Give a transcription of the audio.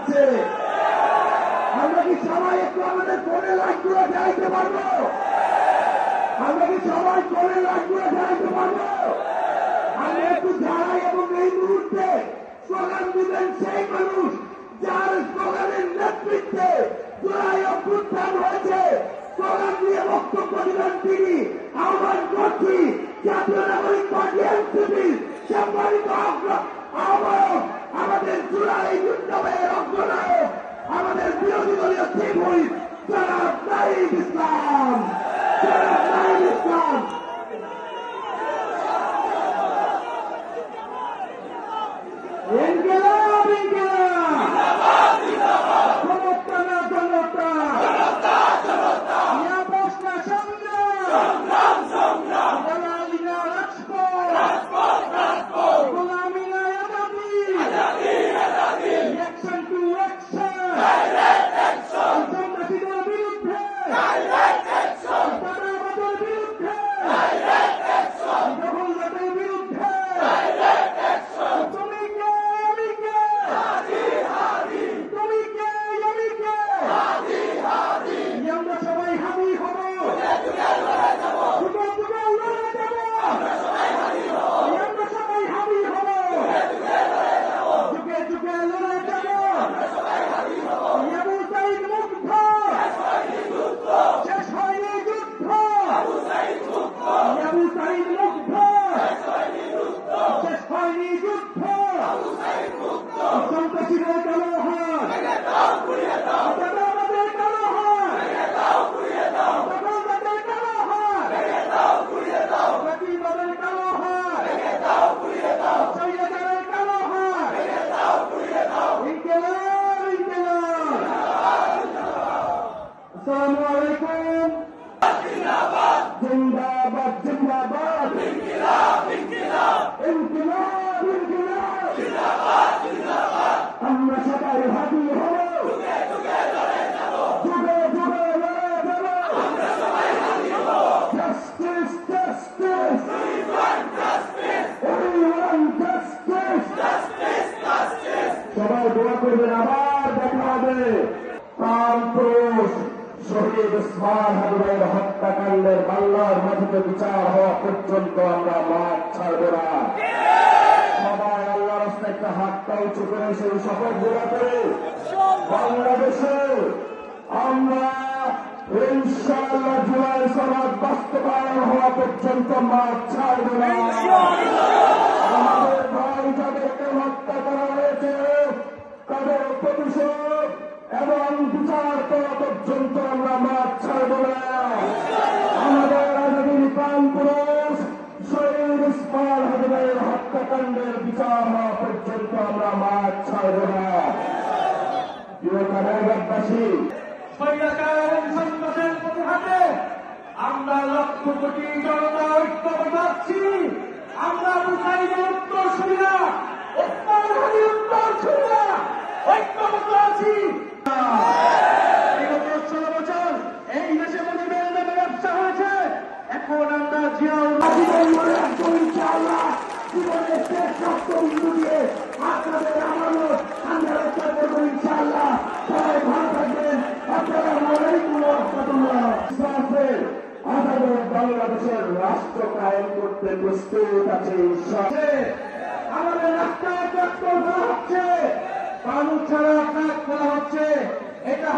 যাচ্ছে। আমরা কি সবাই একটু আমাদের কোণে লাইটগুলো জ্বালাইতে পারবো? আমরা কি সবাই কোণে লাইটগুলো জ্বালাইতে পারবো? আমরা একটু জ্বালাই এবং এই মুহূর্তে স্লোগান দিবেন সেই মানুষ যার স্লোগানের নেতৃত্বে জুলাই অভ্যুত্থান হয়েছে। স্লোগান দিয়ে বক্তব্য দিবেন তিনি। আহ্বান করছি জাতীয় নাগরিক পার্টি এনসিপির সম্মানিত আহ্বায়ক, আমাদের জুলাই বিপ্লবের অগ্রনায়ক, আমাদের বিরোধী দলীয় চিফ হুইপ জনাব নাহিদ ইসলাম। জনাব নাহিদ ইসলাম। ইনকিলাব ইনকিলাব জনতা না জনতা ইয়া প্রশ্ন সংগ্রাম গোলামি না রাজপথ গোলামি না আজাদি অ্যাকশন টু অ্যাকশন সন্ত্রাসীদের বিরুদ্ধে চাঁদাবাজের বিরুদ্ধে দখলদারদের বিরুদ্ধে তুমি কে আমি কে তুমি কে আমি কে আমরা সবাই হাবি হব যুগে যুগে লড়ে যাব আমরা সবাই হাবি হব যুগে যুগে লড়ে যাব আবু সাঈদ মুগ্ধ শেষ হয়নি যুদ্ধ আবু সাঈদ মুগ্ধ শেষ হয়নি যুদ্ধ সন্ত্রাসীদের কালো হাত চাঁদাবাজের কালো হাত দখলদারদের কালো হাত ফাঁকিবাজের কালো হাত শৈলজারের কালো হাত ইনকিলাব ইনকিলাব। আসসালামু আলাইকুম। জিন্দাবাদ জিন্দাবাদ ইনকিলাব ইনকিলাব। আমরা সবাই হাবি হব যুগে যুগে লড়ে যাব জাস্টিস জাস্টিস সবাই দোয়া করবেন। আবার দেখা হবে। প্রাণপুরুষ শহীদ ওসমান হাবিবের হত্যাকাণ্ডের বাংলার মাটিতে বিচার হওয়া পর্যন্ত আমরা মাঠ ছাড়ব না। সবাই আল্লাহর রাস্তায় একটা হাতটা উঁচু করে সেই শপথ জোড়া করে বাংলাদেশে আমরা ইনশাআল্লাহ জুলাই সনদ বাস্তবায়ন হওয়া পর্যন্ত মাঠ ছাড়ব না। আমাদের ভাই যাদেরকে হত্যা করা হয়েছে তাদের প্রতিশোধ এবং বিচার করা পর্যন্ত আমরা মাঠ ছাড়ব না। আমাদের আগামী প্রাণপুরুষ শহীদ ওসমান হাবিবের হত্যাকাণ্ডের বিচার হওয়া পর্যন্ত আমরা মাঠ ছাড়ব না। প্রিয় কারাগারবাসী, স্বৈরাচার এবং সন্ত্রাসের প্রতিহাতে আমরা লক্ষ কোটি জনতা ঐক্যবদ্ধ আছি। আমরা বুঝাইদের উত্তর সুবিধা উত্তরহারী উত্তর সুবিধা ঐক্যবদ্ধ আছি। বিগত 16 বছর এই দেশে মুজিবের নামে ব্যবসা হয়েছে। এখন আমরা জিয়াউর জীবন মনে রাখবো ইনশাআল্লাহ। জীবনের শেষ রক্তবিন্দু দিয়ে আপনাদের আমাদের আমরা রক্ষা করবো ইনশাআল্লাহ। সবাই ভালো থাকবেন। আসসালামু আলাইকুম ওয়া রাহমাতুল্লাহ। আজাদের বাংলাদেশের রাষ্ট্র কায়েম করতে প্রস্তুত আছে ইনশাআল্লাহ। আমাদের রাস্তায় ট্রাক্টর করা হচ্ছে, বালু ছাড়া ট্রাক করা হচ্ছে। এটা